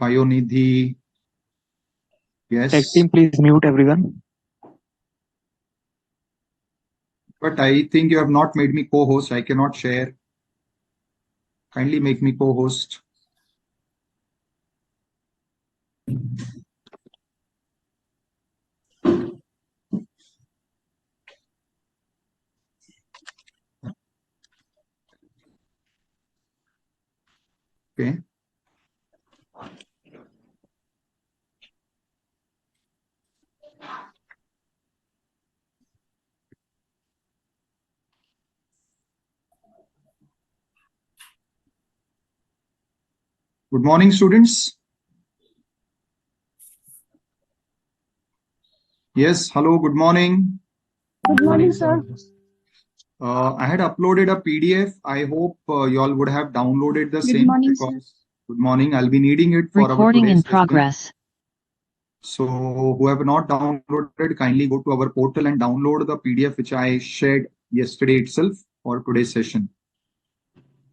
Payonidhi. Yes. Tech team, please mute everyone. But I think you have not made me co-host. I cannot share. Kindly make me co-host. Okay. Good morning, students. Yes, hello, good morning. Good morning, sir. I had uploaded a PDF. I hope you all would have downloaded the same. Good morning, because, sir. Good morning. I'll be needing it for Recording our in today's session. progress. So who have not downloaded, kindly go to our portal and download the PDF which I shared yesterday itself for today's session.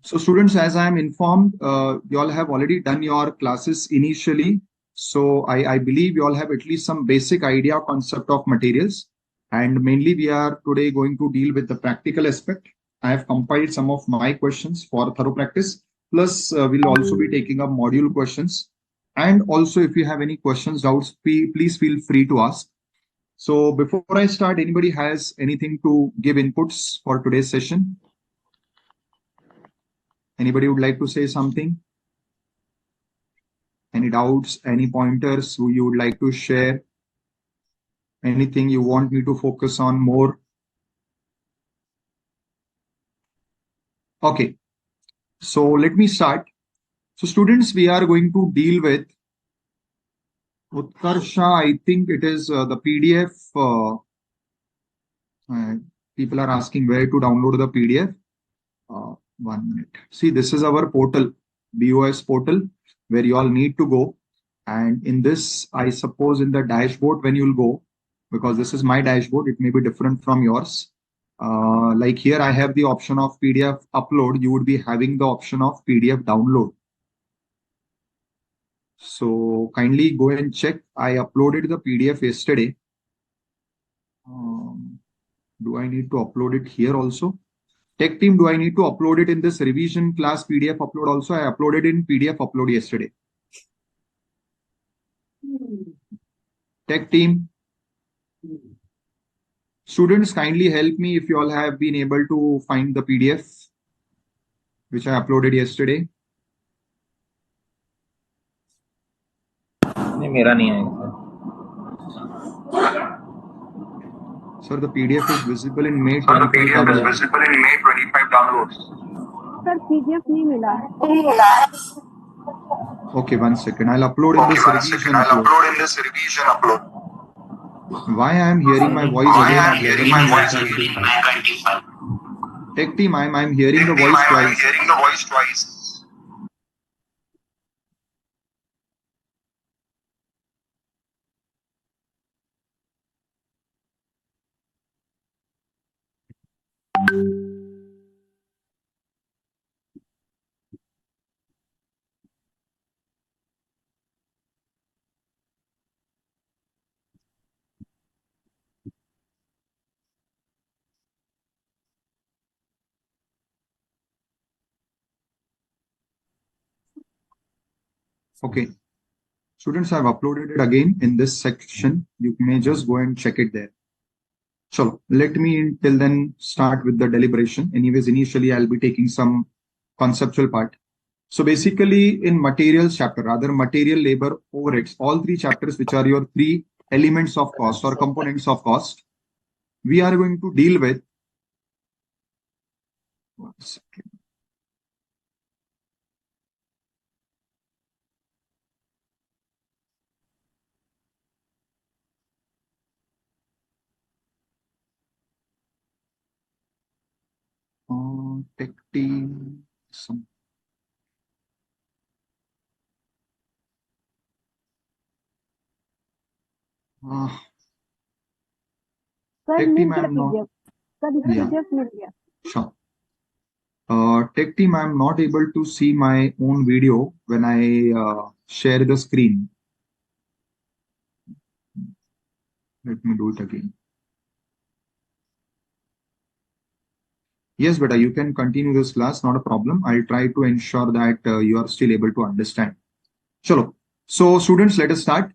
So students, as I am informed, you all have already done your classes initially. So I believe you all have at least some basic idea concept of materials. And mainly we are today going to deal with the practical aspect. I have compiled some of my questions for thorough practice. Plus, we'll also be taking up module questions. And also, if you have any questions, doubts, please feel free to ask. So before I start, anybody has anything to give inputs for today's session? Anybody would like to say something? Any doubts, any pointers who you would like to share? Anything you want me to focus on more? Okay, so let me start. So students, we are going to deal with Utkarsha. I think it is the PDF. People are asking where to download the PDF. 1 minute. See, this is our portal, BOS portal, where you all need to go. And in this, I suppose in the dashboard, when you'll go, because this is my dashboard, it may be different from yours. Like here, I have the option of PDF upload. You would be having the option of PDF download. So kindly go and check. I uploaded the PDF yesterday. Do I need to upload it here also? Tech team, do I need to upload it in this revision class PDF upload also? I uploaded in PDF upload yesterday. Tech team. Students, kindly help me if you all have been able to find the PDF which I uploaded yesterday. मेरा नहीं है Sir, the PDF is visible in May 25 Sir, the PDF is visible in May 25 downloads. Sir, PDF नहीं मिला है. Okay, 1 second. I'll upload in this revision I'll upload. upload in this revision upload. Why I am hearing my voice Why again? I am hearing my voice again in 995. Tech team, I'm hearing the Tech team, voice I'm twice. hearing the voice twice. Okay. Students, I've uploaded it again in this section. You may just go and check it there. So let me till then start with the deliberation. Anyways, initially I'll be taking some conceptual part. So basically in materials chapter, rather material, labor, overheads, all three chapters, which are your three elements of cost or components of cost, we are going to deal with. 1 second. Tech team. Some. Sir, Tech mill team, गया I'm not. PDF. Sir, Yeah. PDF मिल गया. Sure. Tech team, I'm not able to see my own video when I share the screen. Let me do it again. Yes, beta, you can continue this class, not a problem. I'll try to ensure that you are still able to understand. Chalo. So students, let us start.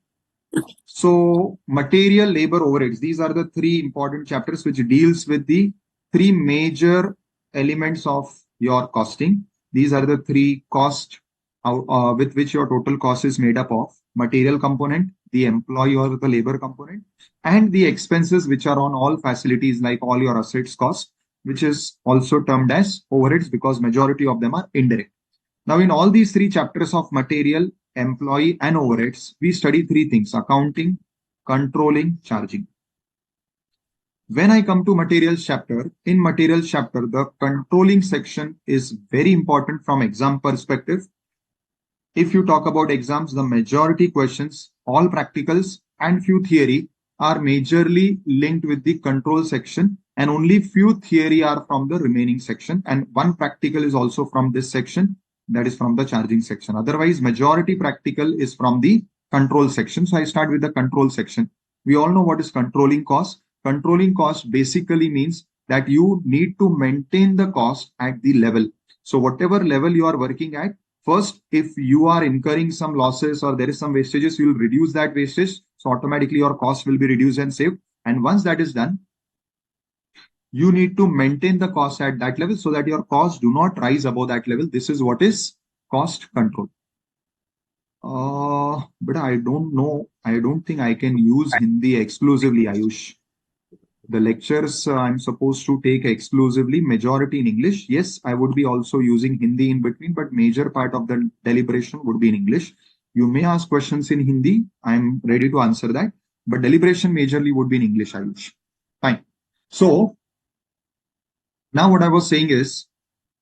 So material, labor, overheads. These are the three important chapters which deals with the three major elements of your costing. These are the three cost with which your total cost is made up of: material component, the employee or the labor component, and the expenses which are on all facilities like all your assets cost, which is also termed as overheads because majority of them are indirect. Now, in all these three chapters of material, employee, and overheads, we study three things: accounting, controlling, charging. When I come to materials chapter, in materials chapter, the controlling section is very important from exam perspective. If you talk about exams, the majority questions, all practicals and few theory are majorly linked with the control section, and only few theory are from the remaining section, and one practical is also from this section, that is from the charging section. Otherwise, majority practical is from the control section. So I start with the control section. We all know what is controlling cost. Controlling cost basically means that you need to maintain the cost at the level. So whatever level you are working at, first, if you are incurring some losses or there is some wastages, you will reduce that wastage. So automatically your cost will be reduced and saved. And once that is done, you need to maintain the cost at that level so that your costs do not rise above that level. This is what is cost control. But I don't know. I don't think I can use Hindi exclusively, Ayush. The lectures I'm supposed to take exclusively, majority in English. Yes, I would be also using Hindi in between, but major part of the deliberation would be in English. You may ask questions in Hindi. I'm ready to answer that. But deliberation majorly would be in English, Ayush. Fine. So now what I was saying is,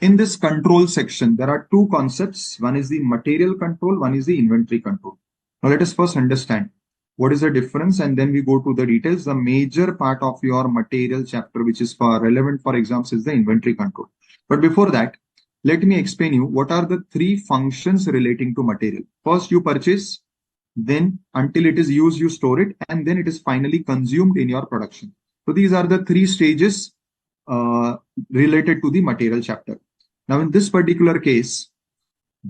in this control section, there are two concepts. One is the material control, one is the inventory control. Now let us first understand what is the difference, and then we go to the details. The major part of your material chapter, which is relevant for exams, is the inventory control. But before that, let me explain you what are the three functions relating to material. First, you purchase, then until it is used, you store it, and then it is finally consumed in your production. So these are the three stages related to the material chapter. Now, in this particular case,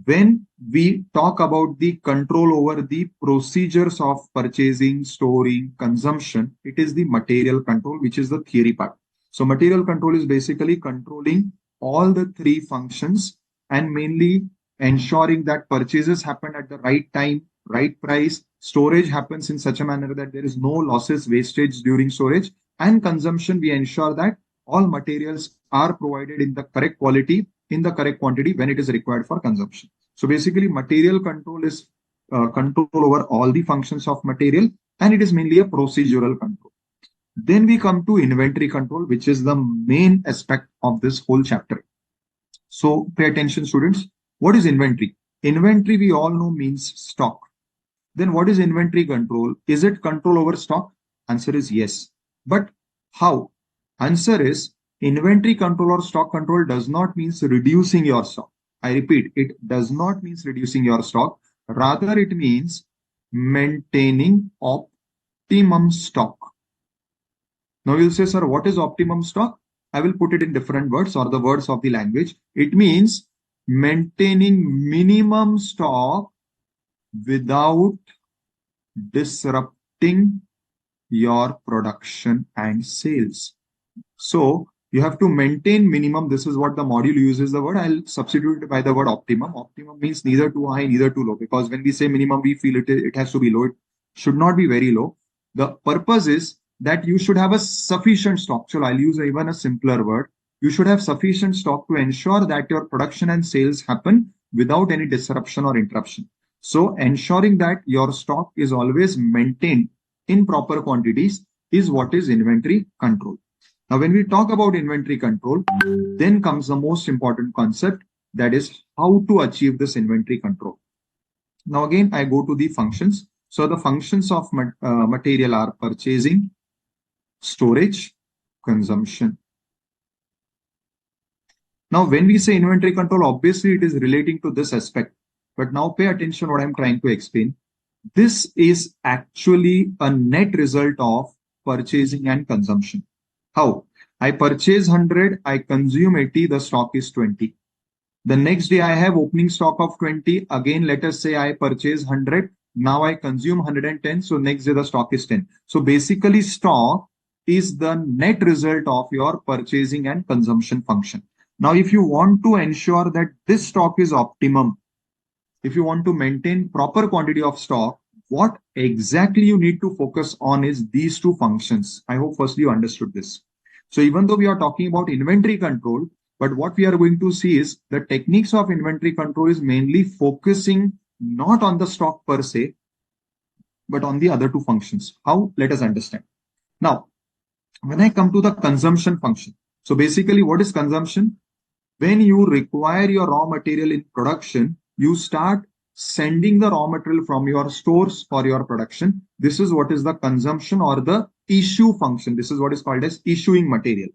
when we talk about the control over the procedures of purchasing, storing, consumption, it is the material control, which is the theory part. So material control is basically controlling all the three functions and mainly ensuring that purchases happen at the right time, right price, storage happens in such a manner that there is no losses, wastage during storage, and consumption, we ensure that all materials are provided in the correct quality, in the correct quantity when it is required for consumption. So basically, material control is control over all the functions of material, and it is mainly a procedural control. Then we come to inventory control, which is the main aspect of this whole chapter. So pay attention, students. What is inventory? Inventory, we all know, means stock. Then what is inventory control? Is it control over stock? Answer is yes. But how? Answer is, inventory control or stock control does not mean reducing your stock. I repeat, it does not mean reducing your stock. Rather, it means maintaining optimum stock. Now you'll say, sir, what is optimum stock? I will put it in different words or the words of the language. It means maintaining minimum stock without disrupting your production and sales. So you have to maintain minimum. This is what the module uses the word. I'll substitute it by the word optimum. Optimum means neither too high, neither too low. Because when we say minimum, we feel it has to be low. It should not be very low. The purpose is that you should have a sufficient stock. So I'll use even a simpler word. You should have sufficient stock to ensure that your production and sales happen without any disruption or interruption. So ensuring that your stock is always maintained in proper quantities is what is inventory control. Now, when we talk about inventory control, then comes the most important concept, that is how to achieve this inventory control. Now, again, I go to the functions. So the functions of material are purchasing, storage, consumption. Now, when we say inventory control, obviously it is relating to this aspect. But now pay attention what I'm trying to explain. This is actually a net result of purchasing and consumption. How? I purchase 100, I consume 80, the stock is 20. The next day I have opening stock of 20. Again, let us say I purchase 100. Now I consume 110. So next day the stock is 10. So basically stock is the net result of your purchasing and consumption function. Now, if you want to ensure that this stock is optimum, if you want to maintain proper quantity of stock, what exactly you need to focus on is these two functions. I hope firstly you understood this. So even though we are talking about inventory control, but what we are going to see is the techniques of inventory control is mainly focusing not on the stock per se, but on the other two functions. How? Let us understand. Now, when I come to the consumption function, so basically what is consumption? When you require your raw material in production, you start sending the raw material from your stores for your production. This is what is the consumption or the issue function. This is what is called as issuing material.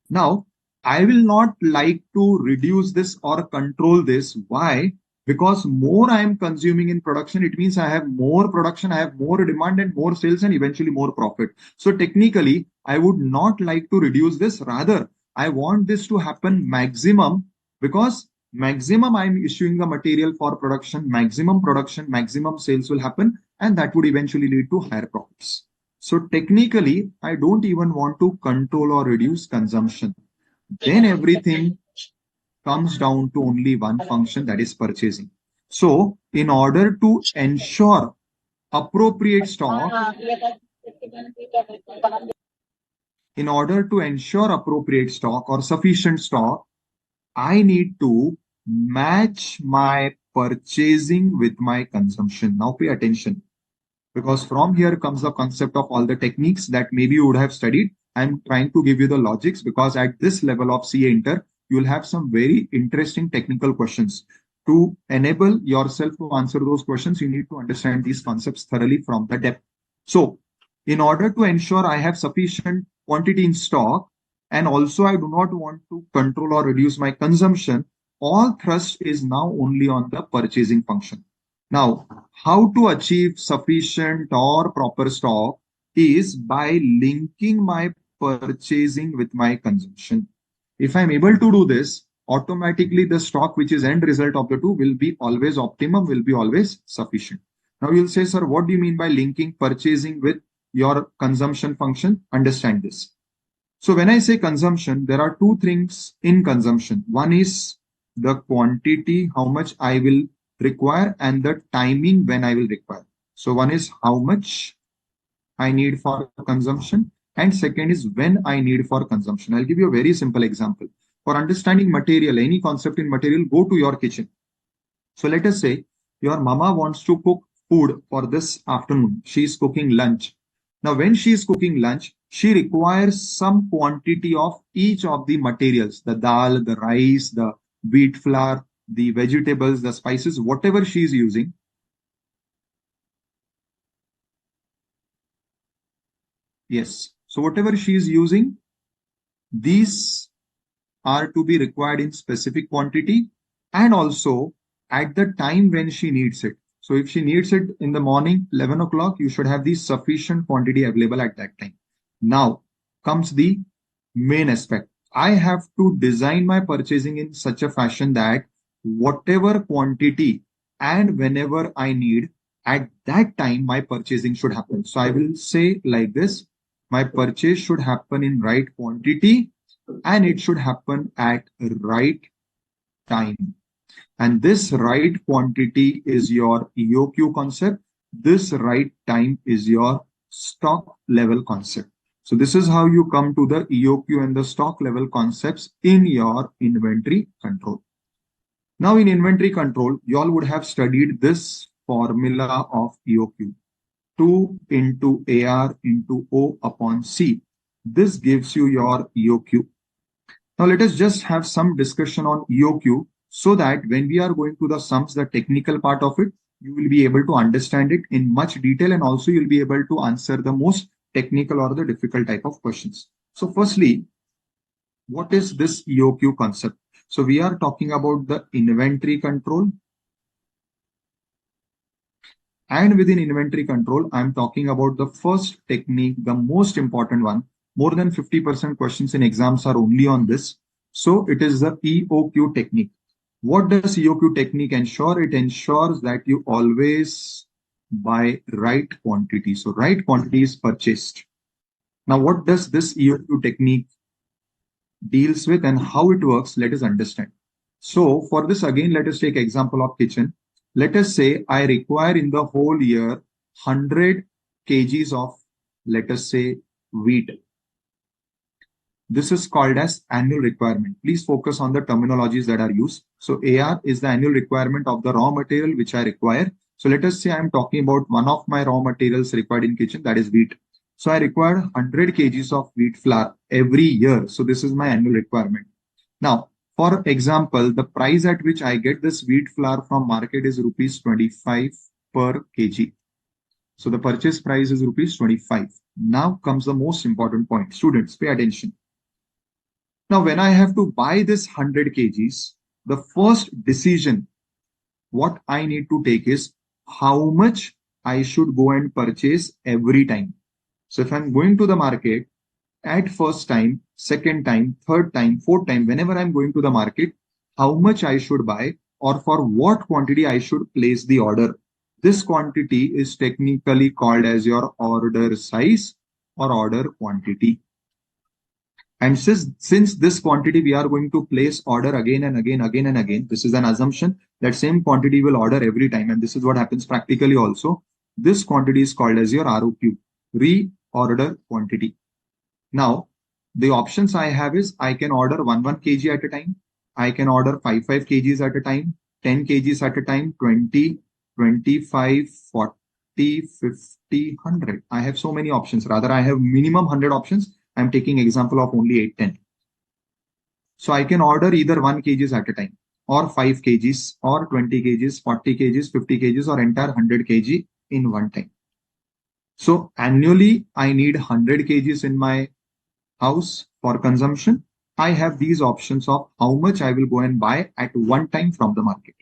Now, I will not like to reduce this or control this. Why? Because more I am consuming in production, it means I have more production, I have more demand and more sales and eventually more profit. So technically, I would not like to reduce this. Rather, I want this to happen maximum, because maximum I'm issuing the material for production, maximum sales will happen, and that would eventually lead to higher profits. So technically, I don't even want to control or reduce consumption. Then everything comes down to only one function, that is purchasing. So in order to ensure appropriate stock, in order to ensure appropriate stock or sufficient stock, I need to match my purchasing with my consumption. Now pay attention, because from here comes the concept of all the techniques that maybe you would have studied. I'm trying to give you the logics because at this level of CA Inter, you'll have some very interesting technical questions. To enable yourself to answer those questions, you need to understand these concepts thoroughly from the depth. So in order to ensure I have sufficient quantity in stock, and also I do not want to control or reduce my consumption, all thrust is now only on the purchasing function. Now, how to achieve sufficient or proper stock is by linking my purchasing with my consumption. If I'm able to do this, automatically the stock which is end result of the two will be always optimum, will be always sufficient. Now you'll say, sir, what do you mean by linking purchasing with your consumption function? Understand this. So when I say consumption, there are two things in consumption. One is the quantity, how much I will require, and the timing when I will require. So one is how much I need for consumption, and second is when I need for consumption. I'll give you a very simple example. For understanding material, any concept in material, go to your kitchen. So let us say your mama wants to cook food for this afternoon. She is cooking lunch. Now, when she is cooking lunch, she requires some quantity of each of the materials, the dal, the rice, the wheat flour, the vegetables, the spices, whatever she is using. Yes. So whatever she is using, these are to be required in specific quantity and also at the time when she needs it. So if she needs it in the morning, 11 o'clock, you should have the sufficient quantity available at that time. Now comes the main aspect. I have to design my purchasing in such a fashion that whatever quantity and whenever I need, at that time, my purchasing should happen. So I will say like this, my purchase should happen in right quantity and it should happen at right time. And this right quantity is your EOQ concept. This right time is your stock level concept. So this is how you come to the EOQ and the stock level concepts in your inventory control. Now in inventory control, you all would have studied this formula of EOQ. 2 into AR into O upon C. This gives you your EOQ. Now let us just have some discussion on EOQ so that when we are going to the sums, the technical part of it, you will be able to understand it in much detail and also you'll be able to answer the most technical or the difficult type of questions. So firstly, what is this EOQ concept? So we are talking about the inventory control. And within inventory control, I'm talking about the first technique, the most important one. More than 50% questions in exams are only on this. So it is the EOQ technique. What does EOQ technique ensure? It ensures that you always buy right quantity. So right quantity is purchased. Now, what does this EOQ technique deals with and how it works? Let us understand. So for this, again, let us take example of kitchen. Let us say I require in the whole year 100 kgs of, let us say, wheat. This is called as annual requirement. Please focus on the terminologies that are used. So AR is the annual requirement of the raw material which I require. So let us say I'm talking about one of my raw materials required in kitchen, that is wheat. So I require 100 kgs of wheat flour every year. So this is my annual requirement. Now, for example, the price at which I get this wheat flour from market is rupees 25 per kg. So the purchase price is rupees 25. Now comes the most important point. Students, pay attention. Now, when I have to buy this 100 kgs, the first decision what I need to take is how much I should go and purchase every time. So if I'm going to the market at first time, second time, third time, fourth time, whenever I'm going to the market, how much I should buy or for what quantity I should place the order. This quantity is technically called as your order size or order quantity. And since this quantity we are going to place order again and again, this is an assumption that same quantity will order every time. And this is what happens practically also. This quantity is called as your ROQ, reorder quantity. Now, the options I have is I can order 1 kg at a time. I can order 5 kgs at a time, 10 kgs at a time, 20, 25, 40, 50, 100. I have so many options. Rather, I have minimum 100 options. I'm taking example of only 8, 10. So I can order either 1 kgs at a time or 5 kgs or 20 kgs, 40 kgs, 50 kgs or entire 100 kg in one time. So annually, I need 100 kgs in my house for consumption. I have these options of how much I will go and buy at one time from the market.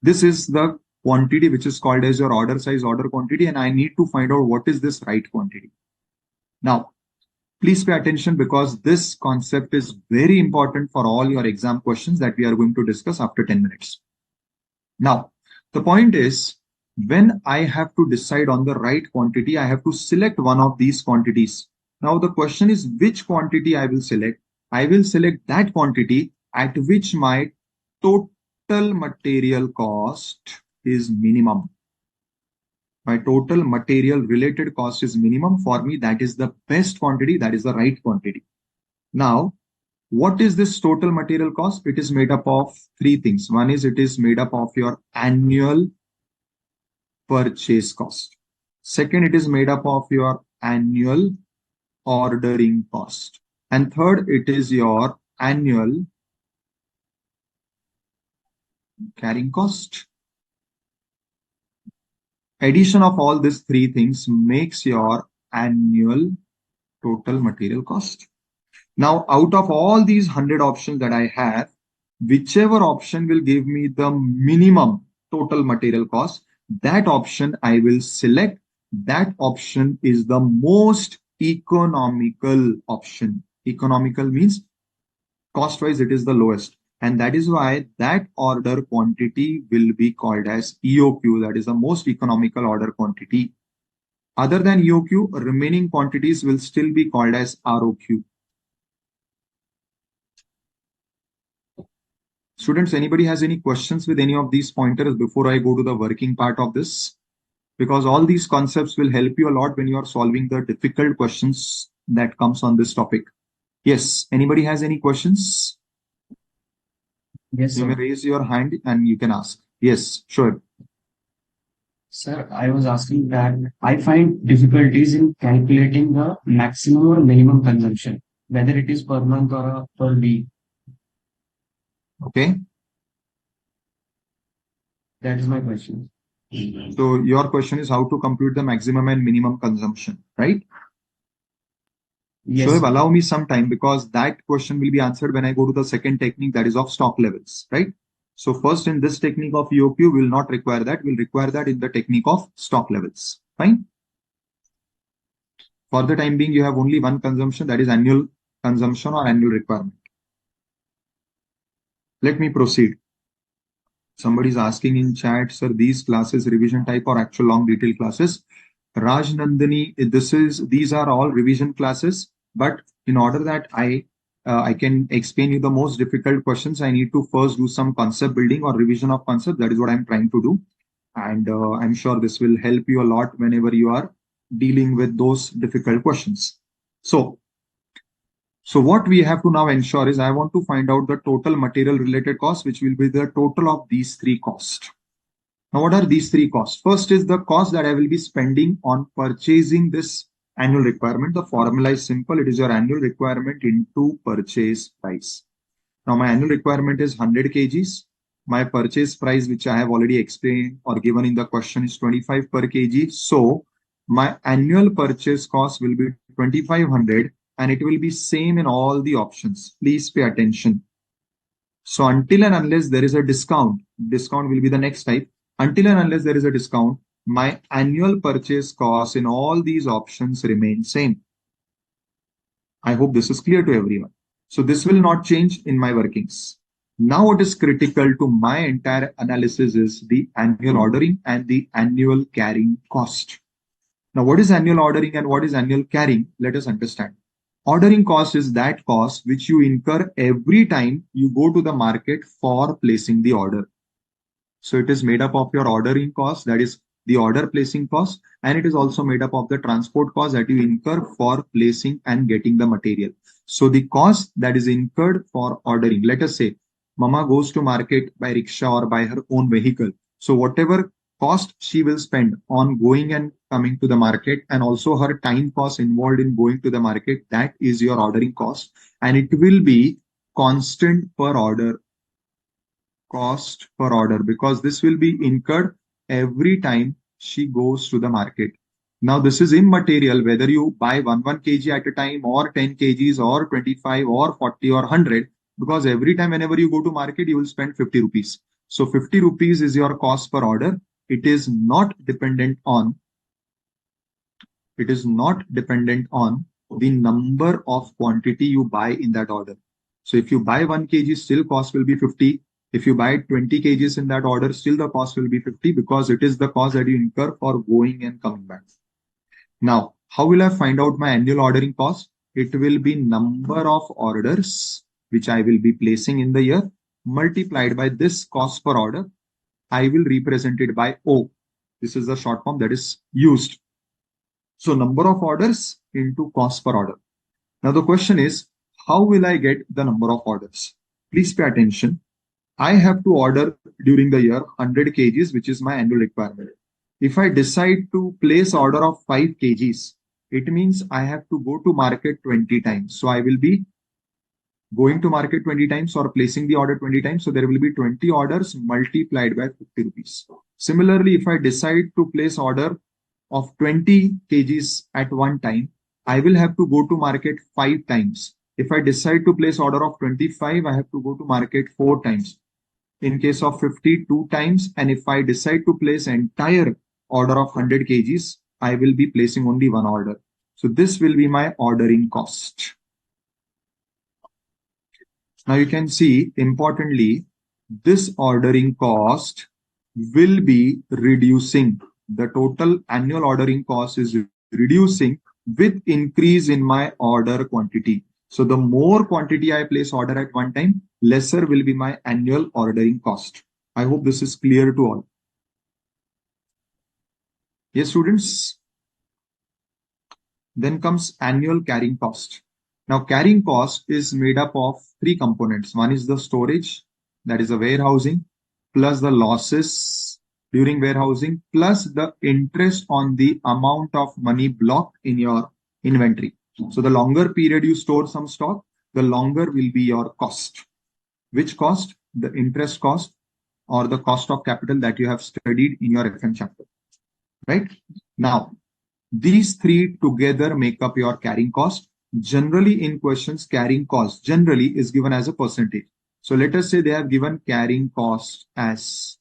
This is the quantity which is called as your order size, order quantity, and I need to find out what is this right quantity. Now, please pay attention because this concept is very important for all your exam questions that we are going to discuss after 10 minutes. Now, the point is, when I have to decide on the right quantity, I have to select one of these quantities. Now, the question is which quantity I will select. I will select that quantity at which my total material cost is minimum. My total material related cost is minimum. For me, that is the best quantity. That is the right quantity. Now, what is this total material cost? It is made up of three things. One is it is made up of your annual purchase cost. Second, it is made up of your annual ordering cost. And third, it is your annual carrying cost. Addition of all these three things makes your annual total material cost. Now, out of all these 100 options that I have, whichever option will give me the minimum total material cost, that option I will select. That option is the most economical option. Economical means cost-wise, it is the lowest. And that is why that order quantity will be called as EOQ. That is the most economical order quantity. Other than EOQ, remaining quantities will still be called as ROQ. Students, anybody has any questions with any of these pointers before I go to the working part of this? Because all these concepts will help you a lot when you are solving the difficult questions that comes on this topic. Yes, anybody has any questions? Yes, You may sir. raise your hand and you can ask. Yes, sure. Sir, I was asking that I find difficulties in calculating the maximum or minimum consumption, whether it is per month or per week. Okay. That is my question. So your question is how to compute the maximum and minimum consumption, right? Yes, Shoaib, sir. allow me some time because that question will be answered when I go to the second technique, that is of stock levels, right? So first in this technique of EOQ, we will not require that. We'll require that in the technique of stock levels. Fine. For the time being, you have only one consumption, that is annual consumption or annual requirement. Let me proceed. Somebody is asking in chat, sir, these classes revision type or actual long detail classes? Raj Nandini, these are all revision classes, but in order that I can explain you the most difficult questions, I need to first do some concept building or revision of concept. That is what I'm trying to do. And I'm sure this will help you a lot whenever you are dealing with those difficult questions. So what we have to now ensure is I want to find out the total material related cost, which will be the total of these three costs. Now, what are these three costs? First is the cost that I will be spending on purchasing this annual requirement. The formula is simple. It is your annual requirement into purchase price. Now, my annual requirement is 100 kgs. My purchase price, which I have already explained or given in the question, is 25 per kg. So my annual purchase cost will be 2500 and it will be same in all the options. Please pay attention. So until and unless there is a discount will be the next type. Until and unless there is a discount, my annual purchase cost in all these options remain same. I hope this is clear to everyone. So this will not change in my workings. Now what is critical to my entire analysis is the annual ordering and the annual carrying cost. Now what is annual ordering and what is annual carrying? Let us understand. Ordering cost is that cost which you incur every time you go to the market for placing the order. So it is made up of your ordering cost, that is the order placing cost, and it is also made up of the transport cost that you incur for placing and getting the material. So the cost that is incurred for ordering, let us say Mama goes to market by rickshaw or by her own vehicle. So whatever cost she will spend on going and coming to the market and also her time cost involved in going to the market, that is your ordering cost, and it will be constant per order, cost per order, because this will be incurred every time she goes to the market. Now this is immaterial whether you buy 1 kg at a time or 10 kgs or 25 or 40 or 100, because every time whenever you go to market you will spend 50 rupees. So 50 rupees is your cost per order. It is not dependent on the number of quantity you buy in that order. So if you buy 1 kg, still cost will be 50. If you buy 20 kgs in that order, still the cost will be 50, because it is the cost that you incur for going and coming back. Now, how will I find out my annual ordering cost? It will be number of orders which I will be placing in the year multiplied by this cost per order. I will represent it by O. This is the short form that is used. So number of orders into cost per order. Now the question is, how will I get the number of orders? Please pay attention. I have to order during the year 100 kgs, which is my annual requirement. If I decide to place order of 5 kgs, it means I have to go to market 20 times. So I will be going to market 20 times or placing the order 20 times. So there will be 20 orders multiplied by 50 rupees. Similarly, if I decide to place order of 20 kgs at one time, I will have to go to market 5 times. If I decide to place order of 25, I have to go to market 4 times. In case of 50, 2 times. And if I decide to place entire order of 100 kgs, I will be placing only one order. So this will be my ordering cost. Now you can see, importantly, this ordering cost will be reducing. The total annual ordering cost is reducing with increase in my order quantity. So the more quantity I place order at one time, lesser will be my annual ordering cost. I hope this is clear to all. Yes, students. Then comes annual carrying cost. Now carrying cost is made up of 3 components. One is the storage, that is the warehousing, plus the losses during warehousing, plus the interest on the amount of money blocked in your inventory. So the longer period you store some stock, the longer will be your cost. Which cost? The interest cost or the cost of capital that you have studied in your FM chapter. Right? Now, these 3 together make up your carrying cost. Generally in questions, carrying cost generally is given as a percentage. So let us say they have given carrying cost as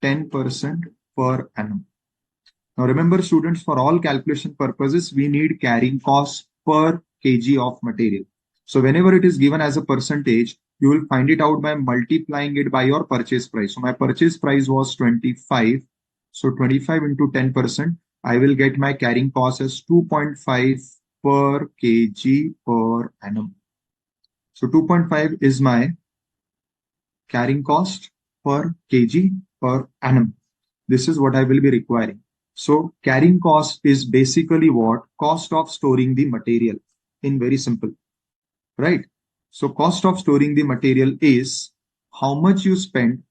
10% per annum. Now remember students, for all calculation purposes, we need carrying cost per kg of material. So whenever it is given as a percentage, you will find it out by multiplying it by your purchase price. So my purchase price was 25. So 25 into 10%, I will get my carrying cost as 2.5 per kg per annum. So 2.5 is my carrying cost per kg per annum. This is what I will be requiring. So carrying cost is basically what? Cost of storing the material, in very simple, right? So cost of storing the material is how much you spend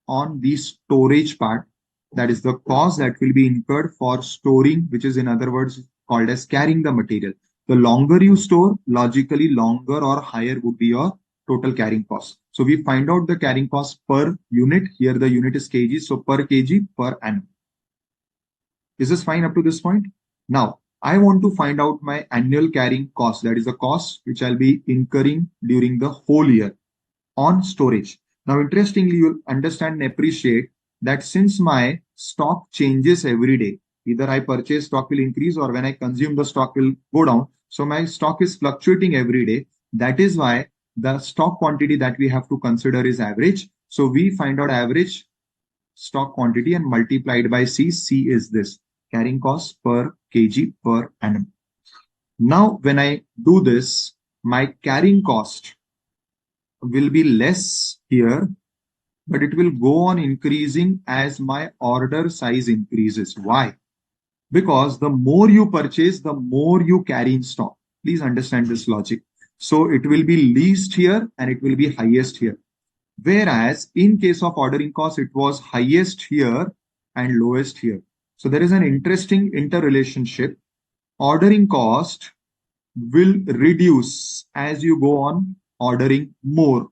on the storage part. That is the cost that will be incurred for storing, which is in other words called as carrying the material. The longer you store, logically longer or higher would be your total carrying cost. So we find out the carrying cost per unit. Here the unit is kg, so per kg per annum. Is this fine up to this point? Now, I want to find out my annual carrying cost. That is the cost which I'll be incurring during the whole year on storage. Now, interestingly, you'll understand and appreciate that since my stock changes every day, either I purchase stock will increase or when I consume the stock will go down. So my stock is fluctuating every day. That is why the stock quantity that we have to consider is average. So we find out average stock quantity and multiplied by C. C is this carrying cost per kg per annum. Now, when I do this, my carrying cost will be less here, but it will go on increasing as my order size increases. Why? Because the more you purchase, the more you carry in stock. Please understand this logic. So it will be least here and it will be highest here. Whereas in case of ordering cost, it was highest here and lowest here. So there is an interesting interrelationship. Ordering cost will reduce as you go on ordering more,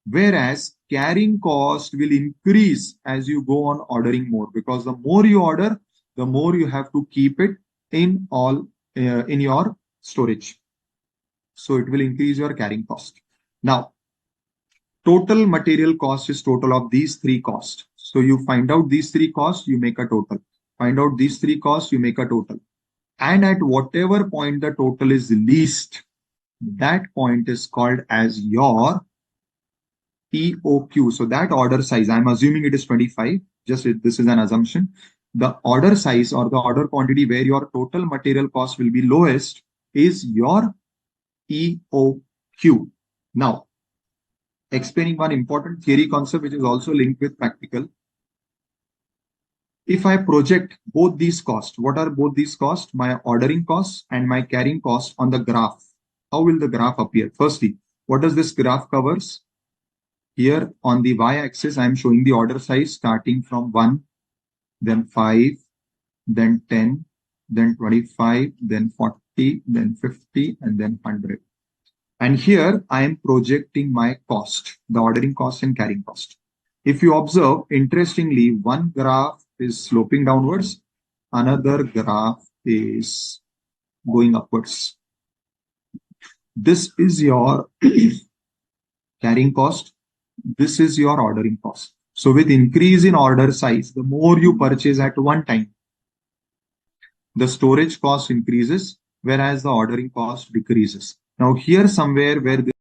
whereas carrying cost will increase as you go on ordering more, because the more you order, the more you have to keep it in in your storage. So it will increase your carrying cost. Now, total material cost is total of these three costs. So you find out these three costs, you make a total. Find out these three costs, you make a total. And at whatever point the total is least, that point is called as your EOQ. So that order size, I'm assuming it is 25. Just this is an assumption. The order size or the order quantity where your total material cost will be lowest is your EOQ. Now, explaining one important theory concept which is also linked with practical. If I project both these costs, what are both these costs? My ordering costs and my carrying costs on the graph. How will the graph appear? Firstly, what does this graph covers? Here on the y-axis, I am showing the order size starting from 1, then 5, then 10, then 25, then 40, then 50, and then 100. And here I am projecting my cost, the ordering cost and carrying cost. If you observe, interestingly, one graph is sloping downwards, another graph is going upwards. This is your carrying cost. This is your ordering cost. So with increase in order size, the more you purchase at one time, the storage cost increases, whereas the ordering cost decreases. Now here somewhere where this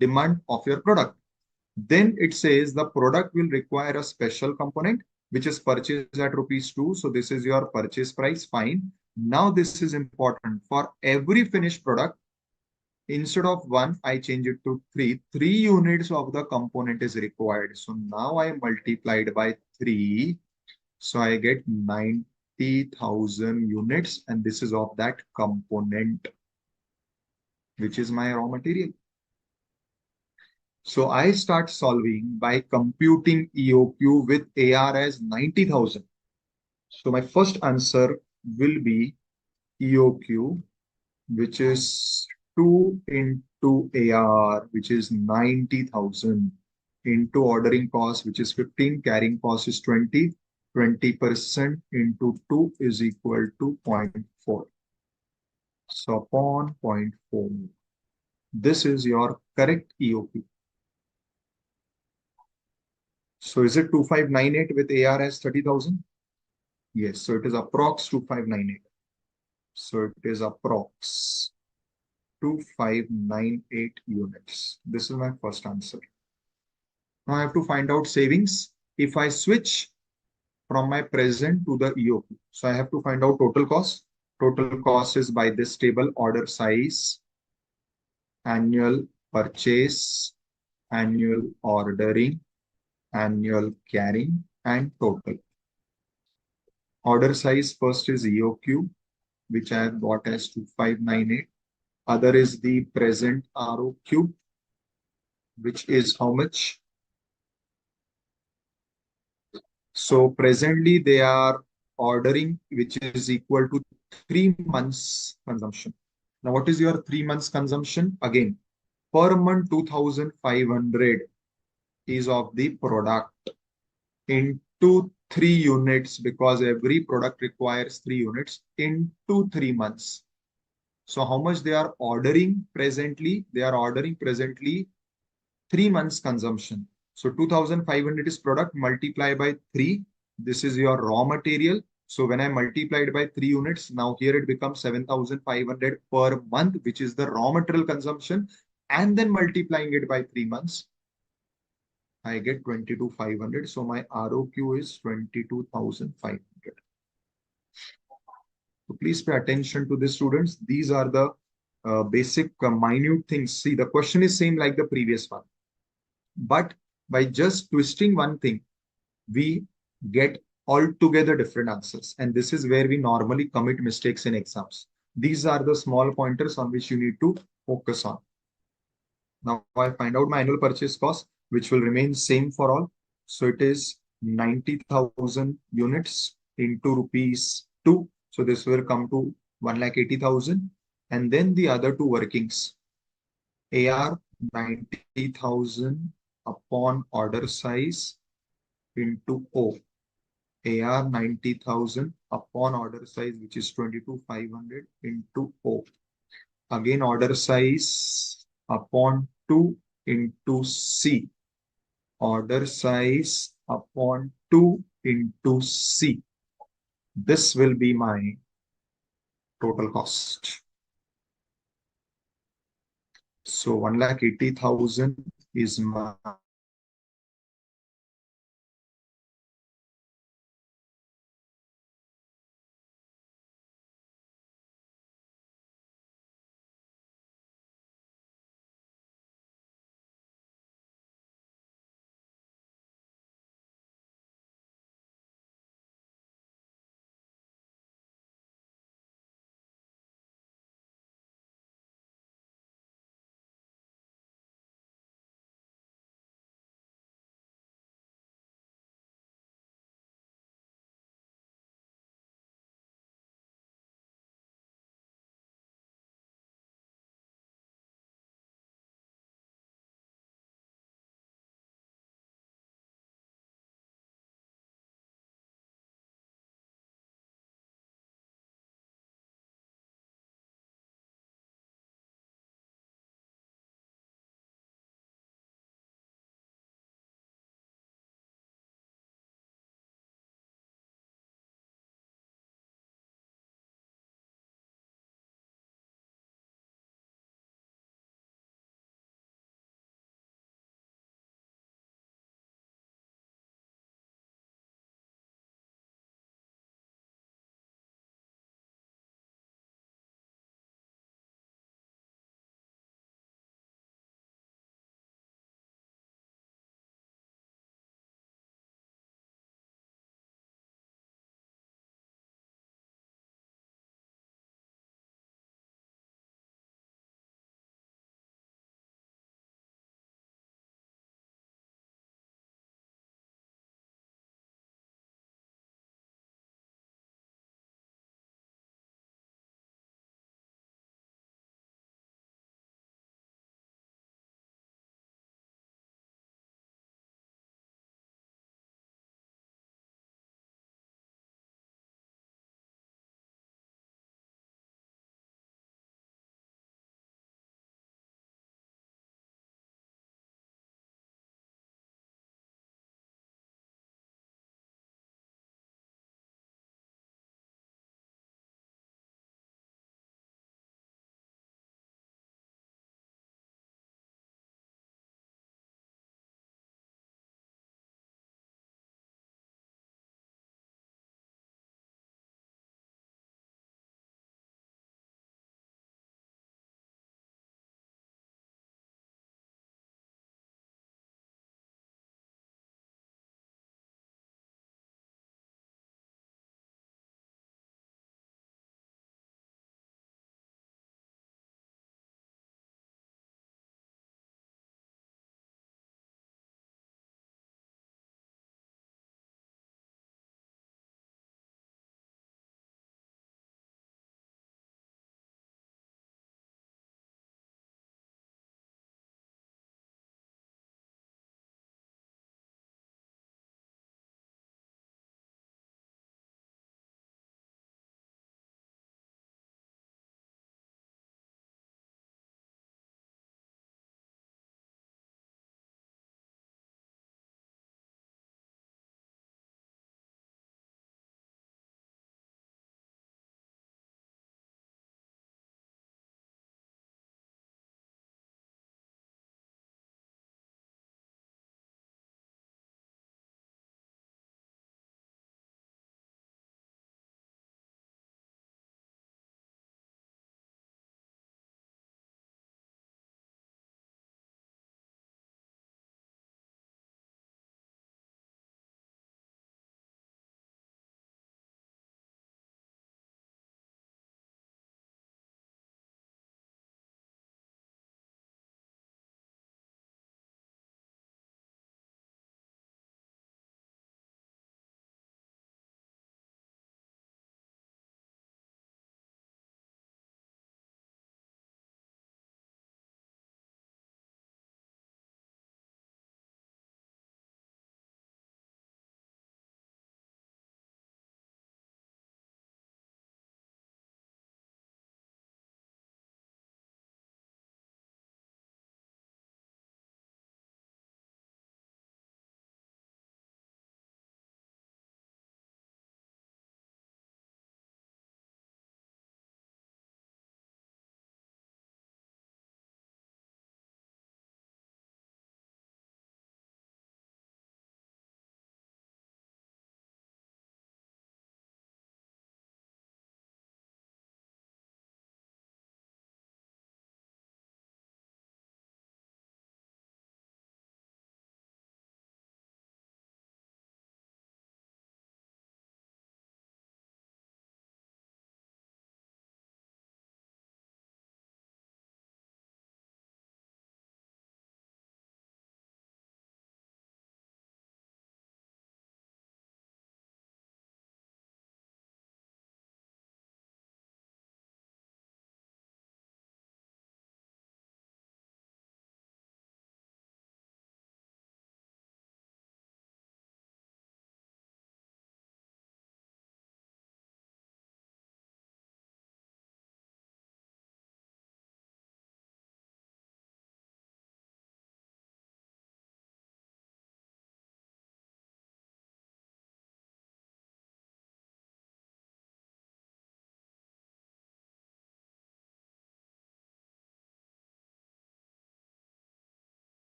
demand of your product. Then it says the product will require a special component which is purchased at rupees 2. So this is your purchase price. Fine. Now this is important. For every finished product, instead of 1, I change it to 3. 3 units of the component is required. So now I multiplied by 3. So I get 90,000 units, and this is of that component, which is my raw material. So I start solving by computing EOQ with AR as 90,000. So my first answer will be EOQ, which is 2 into AR, which is 90,000, into ordering cost, which is 15, carrying cost is 20. 20% into 2 is equal to 0.4. So upon 0.4, this is your correct EOQ. So is it 2598 with AR as 30,000? Yes, so it is approx 2598. So it is approx 2598 units. This is my first answer. Now I have to find out savings. If I switch from my present to the EOQ, so I have to find out total cost. Total cost is by this table: order size, annual purchase, annual ordering, annual carrying, and total. Order size first is EOQ, which I have got as 2598. Other is the present ROQ, which is how much? So presently they are ordering, which is equal to 3 months consumption. Now what is your 3 months consumption? Again, per month 2,500 is of the product into 3 units, because every product requires 3 units, into 3 months. So how much they are ordering presently? They are ordering presently 3 months consumption. So 2,500 is product, multiply by 3. This is your raw material. So when I multiplied by 3 units, now here it becomes 7,500 per month, which is the raw material consumption. And then multiplying it by 3 months, I get 22,500. So my ROQ is 22,500. So please pay attention to this, students. These are the basic minute things. See, the question is same like the previous one, but by just twisting one thing, we get altogether different answers. And this is where we normally commit mistakes in exams. These are the small pointers on which you need to focus on. Now I find out my annual purchase cost, which will remain same for all. So it is 90,000 units into rupees 2. So this will come to 1,80,000. And then the other two workings, AR 90,000 upon order size into O. AR 90,000 upon order size, which is 22,500 into O. Again, order size upon 2 into C. Order size upon 2 into C. This will be my total cost. So 1,80,000 is my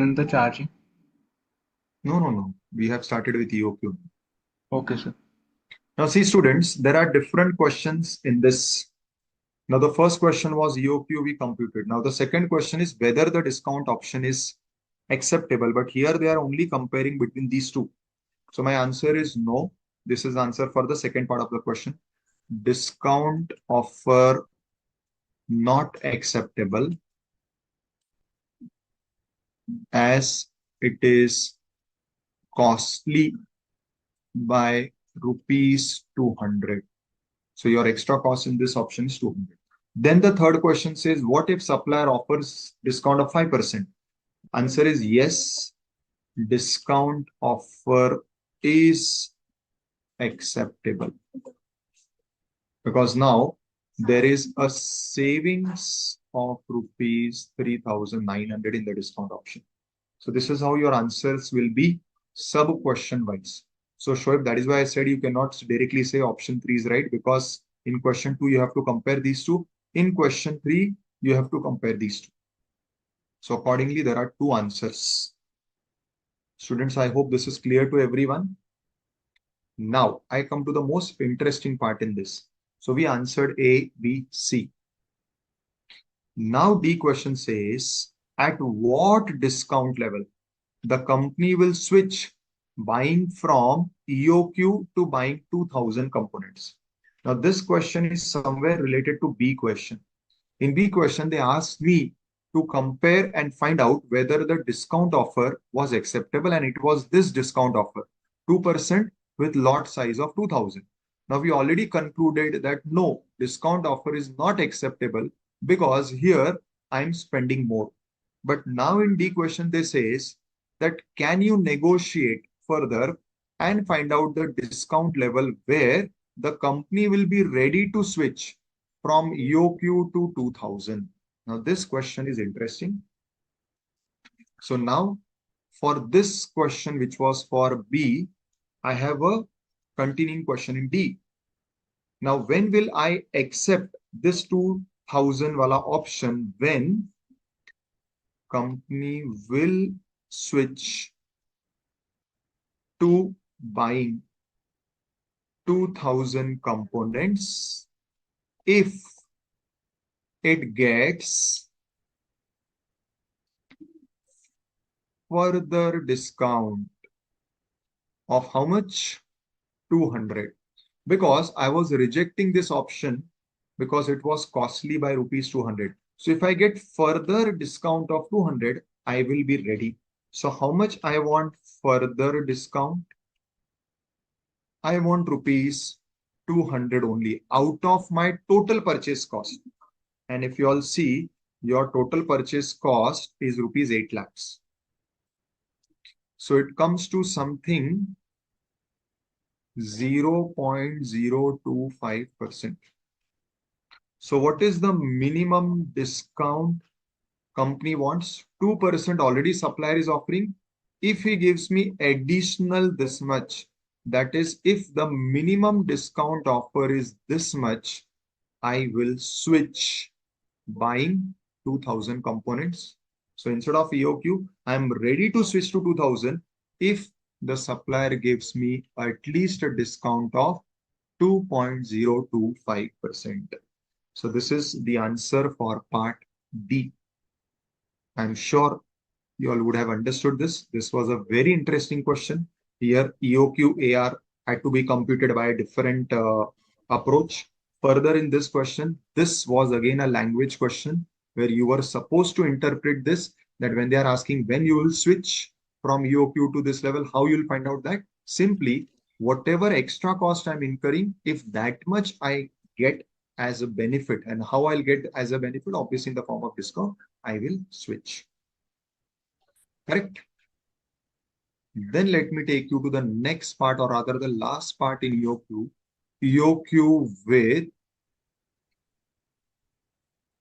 in the charging? No. We have started with EOQ. Okay, sir. Now see students, there are different questions in this. Now the first question was EOQ we computed. Now the second question is whether the discount option is acceptable, but here they are only comparing between these two. So my answer is no. This is the answer for the second part of the question. Discount offer not acceptable as it is costly by rupees 200. So your extra cost in this option is 200. Then the third question says, what if supplier offers discount of 5%? Answer is yes, discount offer is acceptable. Because now there is a savings of rupees 3,900 in the discount option. So this is how your answers will be sub question wise. So Shoaib, that is why I said you cannot directly say option 3 is right, because in question 2 you have to compare these two. In question 3 you have to compare these two. So accordingly there are two answers. Students, I hope this is clear to everyone. Now I come to the most interesting part in this. So we answered A, B, C. Now D question says, at what discount level the company will switch buying from EOQ to buying 2000 components? Now this question is somewhere related to B question. In B question, they asked me to compare and find out whether the discount offer was acceptable, and it was this discount offer, 2% with lot size of 2000. Now we already concluded that no, discount offer is not acceptable because here I'm spending more. But now in D question, they says that can you negotiate further and find out the discount level where the company will be ready to switch from EOQ to 2000. Now this question is interesting. So now for this question, which was for B, I have a continuing question in D. Now when will I accept this 2000 wala option? When company will switch to buying 2000 components if it gets further discount of how much? 200. Because I was rejecting this option because it was costly by rupees 200. So if I get further discount of 200, I will be ready. So how much I want further discount? I want rupees 200 only out of my total purchase cost. And if you all see, your total purchase cost is rupees 8 lakhs. So it comes to something 0.025%. So what is the minimum discount company wants? 2% already supplier is offering. If he gives me additional this much, that is, if the minimum discount offer is this much, I will switch buying 2000 components. So instead of EOQ, I'm ready to switch to 2000 if the supplier gives me at least a discount of 2.025%. So this is the answer for part D. I'm sure you all would have understood this. This was a very interesting question. Here, EOQ AR had to be computed by a different approach. Further in this question, this was again a language question where you were supposed to interpret this, that when they are asking when you will switch from EOQ to this level, how you'll find out that? Simply, whatever extra cost I'm incurring, if that much I get as a benefit, and how I'll get as a benefit, obviously in the form of discount, I will switch. Correct? Then let me take you to the next part, or rather the last part in EOQ. EOQ with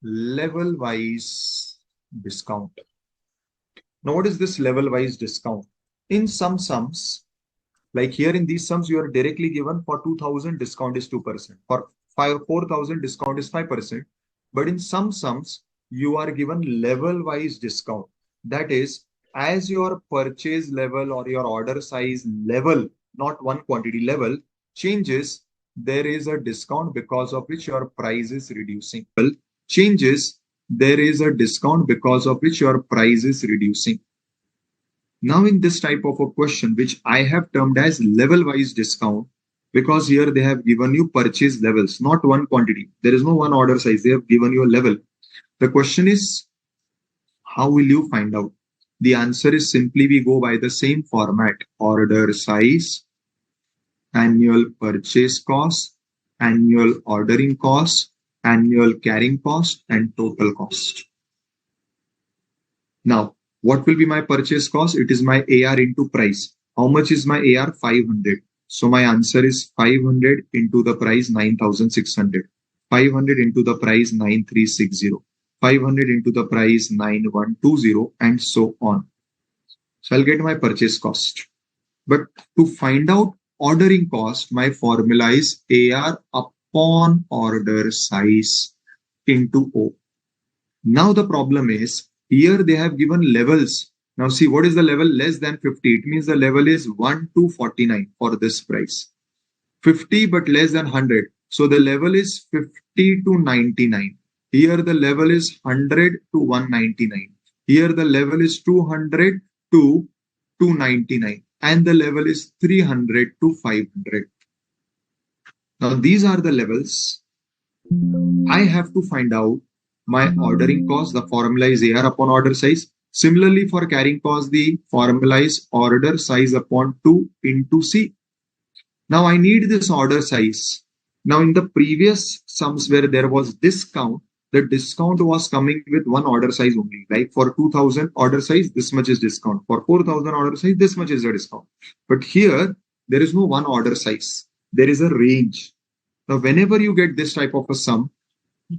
level-wise discount. Now, what is this level-wise discount? In some sums, like here in these sums, you are directly given for 2000 discount is 2%. For 4,000 discount is 5%. But in some sums, you are given level-wise discount. That is, as your purchase level or your order size level, not one quantity level, changes, there is a discount because of which your price is reducing. Changes, there is a discount because of which your price is reducing. Now in this type of a question, which I have termed as level-wise discount, because here they have given you purchase levels, not one quantity. There is no one order size. They have given you a level. The question is, how will you find out? The answer is simply we go by the same format: order size, annual purchase cost, annual ordering cost, annual carrying cost, and total cost. Now, what will be my purchase cost? It is my AR into price. How much is my AR? 500. So my answer is 500 into the price 9,600. 500 into the price 9360. 500 into the price 9120, and so on. So I'll get my purchase cost. But to find out ordering cost, my formula is AR upon order size into O. Now the problem is, here they have given levels. Now see, what is the level? Less than 50. It means the level is 1 to 49 for this price. 50 but less than 100. So the level is 50 to 99. Here the level is 100 to 199. Here the level is 200 to 299. And the level is 300 to 500. Now these are the levels. I have to find out my ordering cost. The formula is AR upon order size. Similarly, for carrying cost, the formula is order size upon 2 into C. Now I need this order size. Now in the previous sums where there was discount, the discount was coming with one order size only. Like for 2000 order size, this much is discount. For 4000 order size, this much is the discount. But here, there is no one order size. There is a range. Now, whenever you get this type of a sum,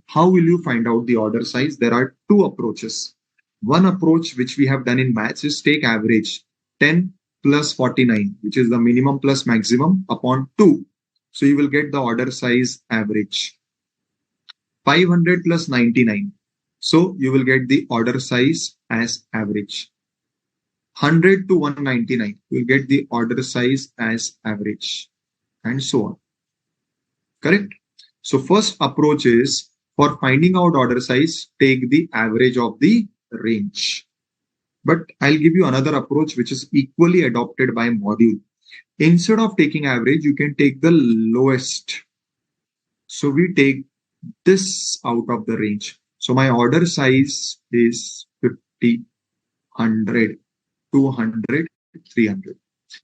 how will you find out the order size? There are two approaches. One approach which we have done in maths is take average 10 plus 49, which is the minimum plus maximum, upon 2. So you will get the order size average. 500 plus 99. So you will get the order size as average. 100 to 199. You will get the order size as average. And so on. Correct? So first approach is, for finding out order size, take the average of the range. But I'll give you another approach which is equally adopted by module. Instead of taking average, you can take the lowest. So we take this out of the range. So my order size is 50, 100, 200, 300.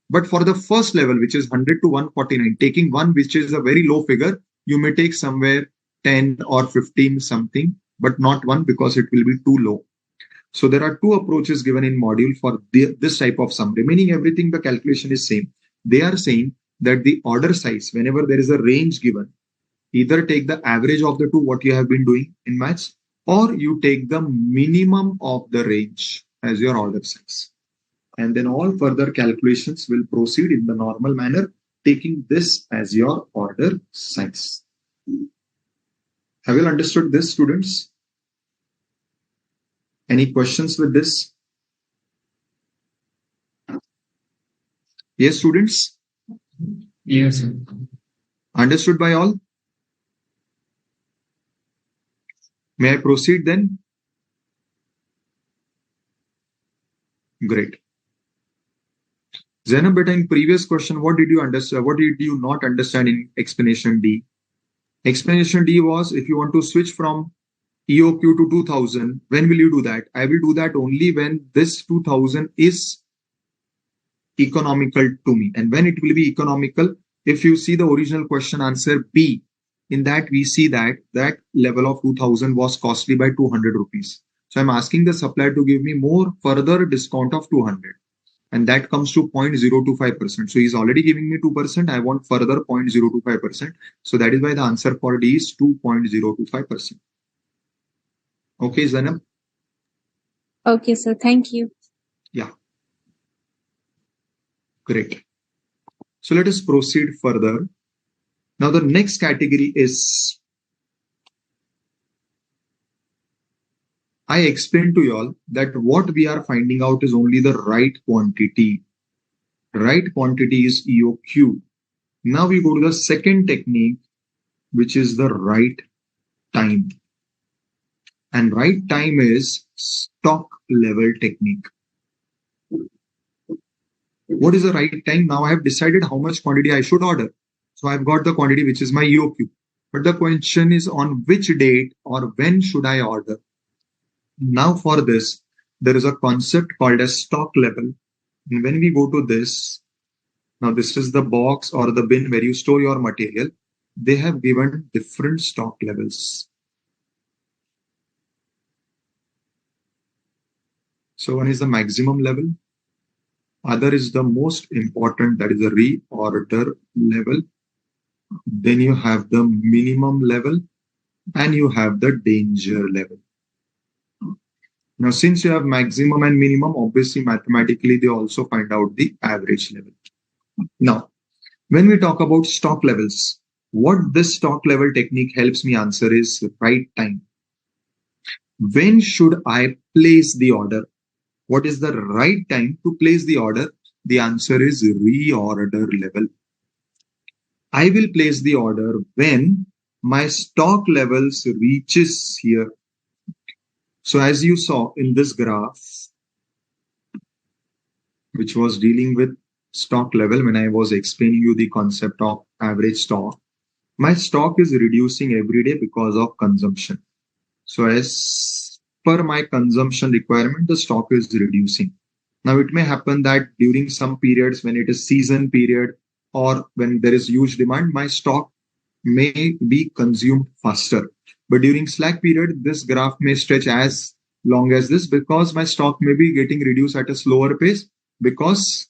But for the first level, which is 100 to 149, taking one which is a very low figure, you may take somewhere 10 or 15 something, but not one, because it will be too low. So there are two approaches given in module for this type of sum. Remaining everything, the calculation is same. They are saying that the order size, whenever there is a range given, either take the average of the two, what you have been doing in maths, or you take the minimum of the range as your order size. And then all further calculations will proceed in the normal manner, taking this as your order size. Have you understood this, students? Any questions with this? Yes, students? Yes, sir. Understood by all? May I proceed then? Great. Zainab, beta, in previous question, what did you understand? What did you not understand in explanation D? Explanation D was, if you want to switch from EOQ to 2000, when will you do that? I will do that only when this 2000 is economical to me. And when it will be economical, if you see the original question answer B, in that we see that that level of 2000 was costly by 200 rupees. So I'm asking the supplier to give me more further discount of 200. And that comes to 0.025%. So he's already giving me 2%. I want further 0.025%. So that is why the answer for D is 2.025%. Okay, Zainab? Okay, sir. Thank you. Yeah. Great. So let us proceed further. Now the next category is, I explained to y'all that what we are finding out is only the right quantity. Right quantity is EOQ. Now we go to the second technique, which is the right time. And right time is stock level technique. What is the right time? Now I have decided how much quantity I should order. So I've got the quantity, which is my EOQ. But the question is on which date or when should I order? Now for this, there is a concept called as stock level. And when we go to this, now this is the box or the bin where you store your material. They have given different stock levels. So one is the maximum level. Other is the most important, that is the reorder level. Then you have the minimum level and you have the danger level. Now, since you have maximum and minimum, obviously mathematically they also find out the average level. Now, when we talk about stock levels, what this stock level technique helps me answer is right time. When should I place the order? What is the right time to place the order? The answer is reorder level. I will place the order when my stock levels reaches here. So as you saw in this graph, which was dealing with stock level when I was explaining you the concept of average stock, my stock is reducing every day because of consumption. So as per my consumption requirement, the stock is reducing. Now it may happen that during some periods when it is season period or when there is huge demand, my stock may be consumed faster. But during slack period, this graph may stretch as long as this because my stock may be getting reduced at a slower pace because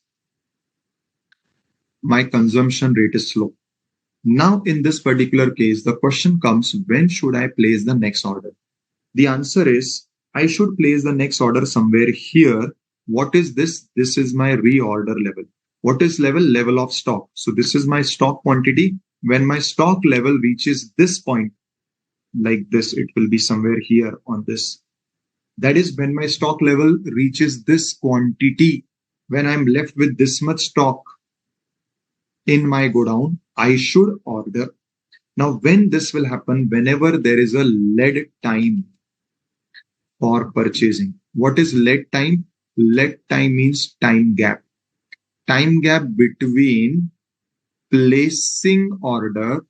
my consumption rate is slow. Now, in this particular case, the question comes, when should I place the next order? The answer is, I should place the next order somewhere here. What is this? This is my reorder level. What is level? Level of stock. So this is my stock quantity. When my stock level reaches this point, like this, it will be somewhere here on this. That is when my stock level reaches this quantity. When I'm left with this much stock in my godown, I should order. Now, when this will happen, whenever there is a lead time for purchasing. What is lead time? Lead time means time gap. Time gap between placing order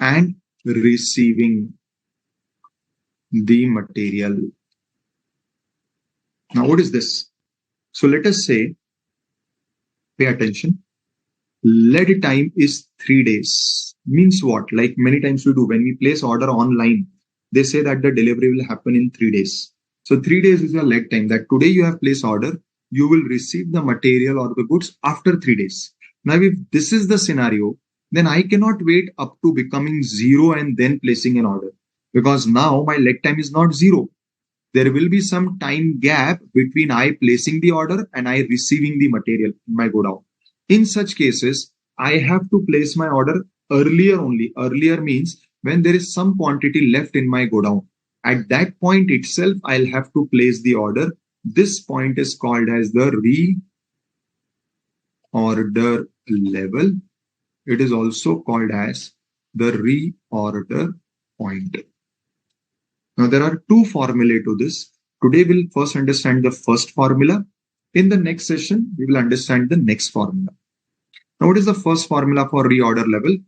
and receiving the material. Now, what is this? So let us say, pay attention. Lead time is 3 days. Means what? Like many times we do when we place order online, they say that the delivery will happen in 3 days. So 3 days is your lead time, that today you have placed order, you will receive the material or the goods after 3 days. Now, if this is the scenario, then I cannot wait up to becoming 0 and then placing an order, because now my lead time is not 0. There will be some time gap between I placing the order and I receiving the material in my godown. In such cases, I have to place my order earlier only. Earlier means when there is some quantity left in my godown. At that point itself, I'll have to place the order. This point is called as the reorder level. It is also called as the reorder point. Now, there are two formulae to this. Today, we'll first understand the first formula. In the next session, we will understand the next formula. Now, what is the first formula for reorder level?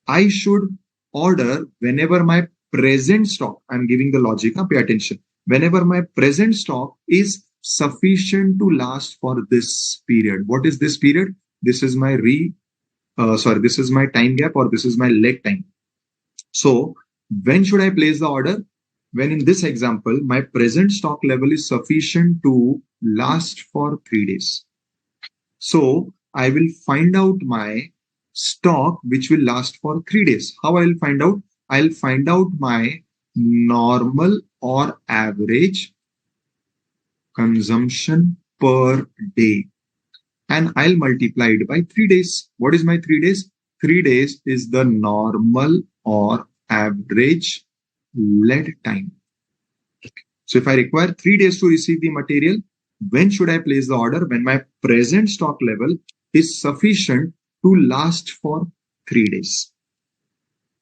I should order whenever my present stock, I'm giving the logic, pay attention. Whenever my present stock is sufficient to last for this period. What is this period? This is my this is my time gap, or this is my lead time. So when should I place the order? When in this example, my present stock level is sufficient to last for 3 days. So I will find out my stock which will last for 3 days. How I will find out? I'll find out my normal or average consumption per day, and I'll multiply it by 3 days. What is my 3 days? 3 days is the normal or average lead time. So if I require 3 days to receive the material, when should I place the order? When my present stock level is sufficient to last for 3 days.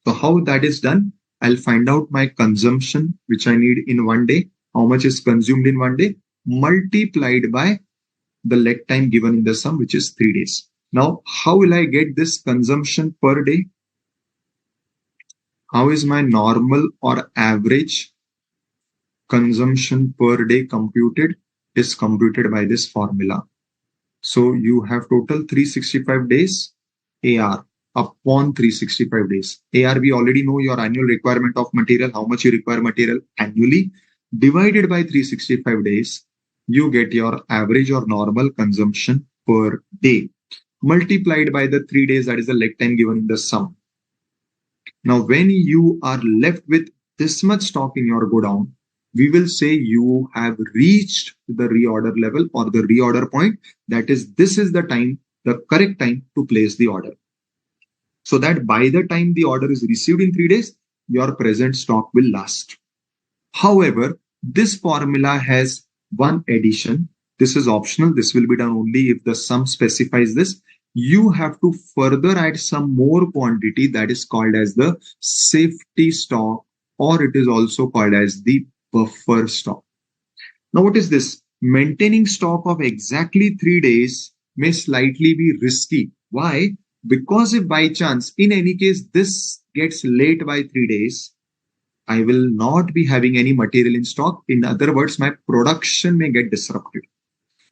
So how that is done? I'll find out my consumption, which I need in 1 day, how much is consumed in 1 day, multiplied by the leg time given in the sum, which is 3 days. Now, how will I get this consumption per day? How is my normal or average consumption per day computed? Is computed by this formula. So you have total 365 days AR upon 365 days. AR, we already know your annual requirement of material, how much you require material annually, divided by 365 days, you get your average or normal consumption per day, multiplied by the 3 days, that is the leg time given in the sum. Now, when you are left with this much stock in your godown, we will say you have reached the reorder level or the reorder point. That is, this is the time, the correct time to place the order. So that by the time the order is received in 3 days, your present stock will last. However, this formula has one addition. This is optional. This will be done only if the sum specifies this. You have to further add some more quantity that is called as the safety stock, or it is also called as the buffer stock. Now, what is this? Maintaining stock of exactly 3 days may slightly be risky. Why? Because if by chance, in any case, this gets late by 3 days, I will not be having any material in stock. In other words, my production may get disrupted.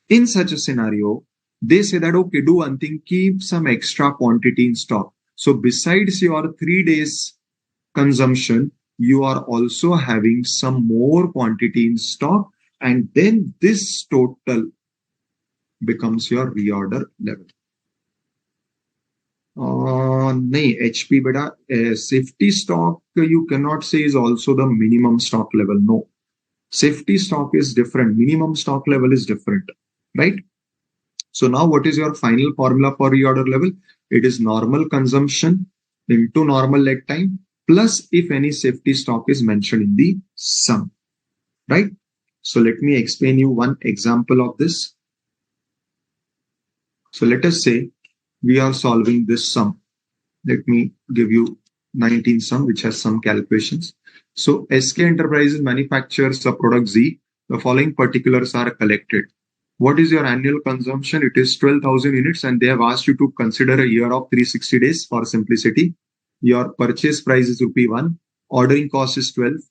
In such a scenario, they say that, okay, do one thing, keep some extra quantity in stock. So besides your 3 days consumption, you are also having some more quantity in stock, and then this total becomes your reorder level. नहीं, HP beta safety stock you cannot say is also the minimum stock level. No, safety stock is different. Minimum stock level is different, right? So now what is your final formula for reorder level? It is normal consumption into normal leg time plus if any safety stock is mentioned in the sum, right? So let me explain you one example of this. So let us say we are solving this sum. Let me give you 19 sum, which has some calculations. So SK Enterprises manufactures a product Z. The following particulars are collected. What is your annual consumption? It is 12,000 units, and they have asked you to consider a year of 360 days for simplicity. Your purchase price is ₹1. Ordering cost is 12.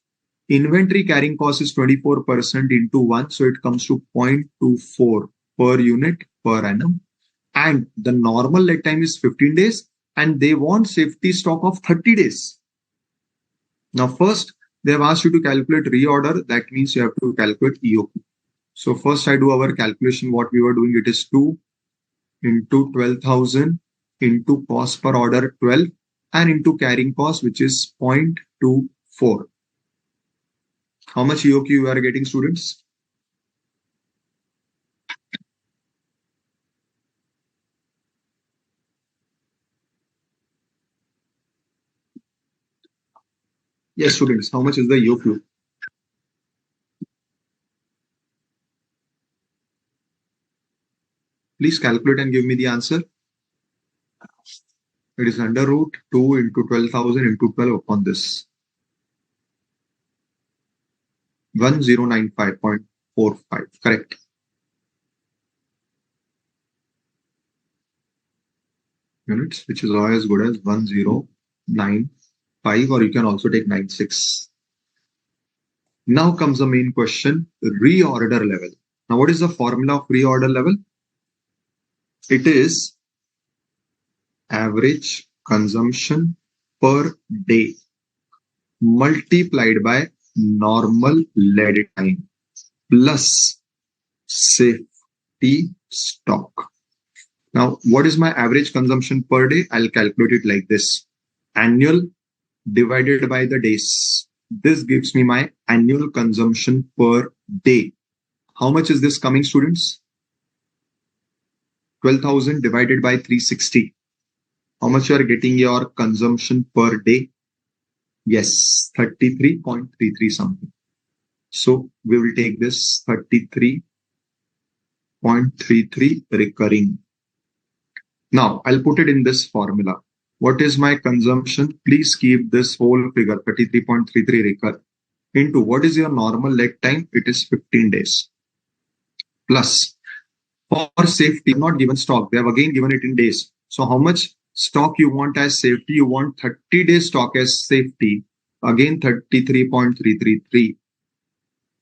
Inventory carrying cost is 24% into 1. So it comes to 0.24 per unit per annum. And the normal lead time is 15 days. And they want safety stock of 30 days. Now, first, they have asked you to calculate reorder. That means you have to calculate EOQ. So first I do our calculation. What we were doing, it is 2 into 12,000 into cost per order 12 and into carrying cost, which is 0.24. How much EOQ you are getting, students? Yes, students, how much is the EOQ? Please calculate and give me the answer. It is under root 2 into 12,000 into 12 upon this. 1095.45, correct. Units, which is as good as 1095, or you can also take 96. Now comes the main question, reorder level. Now, what is the formula of reorder level? It is average consumption per day multiplied by normal lead time plus safety stock. Now, what is my average consumption per day? I'll calculate it like this. Annual divided by the days. This gives me my annual consumption per day. How much is this coming, students? 12,000 divided by 360. How much you are getting your consumption per day? Yes, 33.33 something. So we will take this 33.33 recurring. Now I'll put it in this formula. What is my consumption? Please keep this whole figure 33.33 recur into what is your normal leg time? It is 15 days. Plus, for safety, not given stock. They have again given it in days. So how much stock you want as safety? You want 30 days stock as safety. Again, 33.333.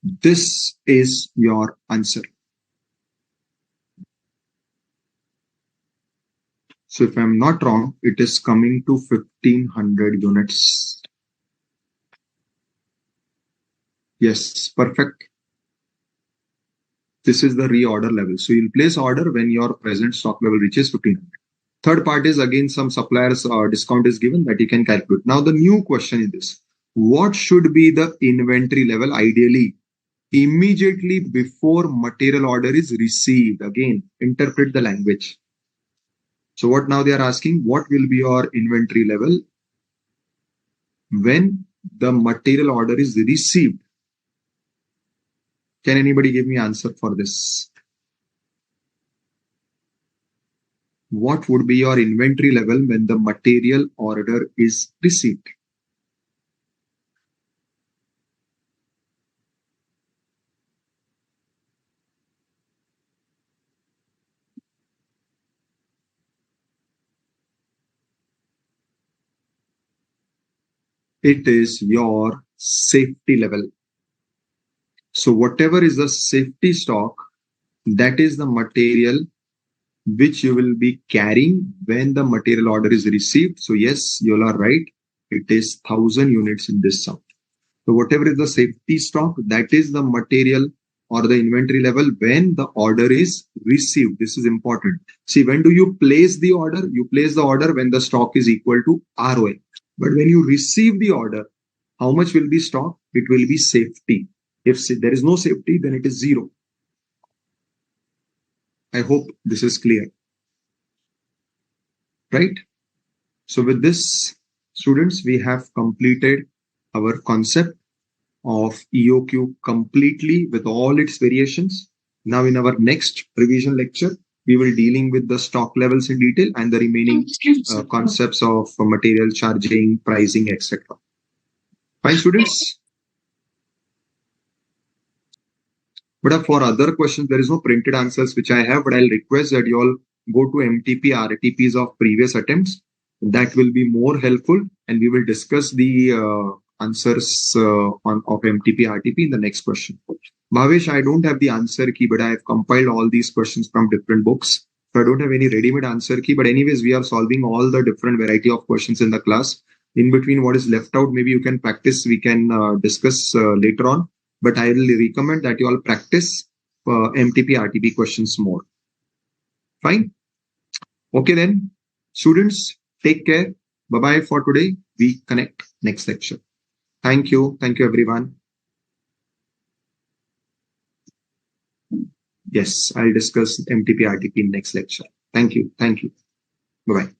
This is your answer. So if I'm not wrong, it is coming to 1500 units. Yes, perfect. This is the reorder level. So you'll place order when your present stock level reaches 1500. Third part is again some suppliers discount is given that you can calculate. Now the new question is this. What should be the inventory level ideally immediately before material order is received? Again, interpret the language. So what now they are asking, what will be your inventory level when the material order is received? Can anybody give me answer for this? What would be your inventory level when the material order is received? It is your safety level. So whatever is the safety stock, that is the material which you will be carrying when the material order is received. So yes, you all are right. It is 1000 units in this sum. So whatever is the safety stock, that is the material or the inventory level when the order is received. This is important. See, when do you place the order? You place the order when the stock is equal to ROI. But when you receive the order, how much will be stock? It will be safety. If there is no safety, then it is zero. I hope this is clear. Right? So with this, students, we have completed our concept of EOQ completely with all its variations. Now in our next revision lecture, we will dealing with the stock levels in detail and the remaining concepts of material charging, pricing, etc. Fine, students? But for other questions, there is no printed answers which I have, but I'll request that you all go to MTP RTPs of previous attempts. That will be more helpful, and we will discuss the answers of MTP RTP in the next question. Bhavesh, I don't have the answer key, but I have compiled all these questions from different books. So I don't have any ready-made answer key, but anyways, we are solving all the different variety of questions in the class. In between what is left out, maybe you can practice, we can discuss later on. But I will recommend that you all practice MTP RTP questions more. Fine. Okay then, students, take care. Bye-bye for today. We connect next lecture. Thank you. Thank you, everyone. Yes, I'll discuss MTP RTP in next lecture. Thank you. Thank you. Bye-bye.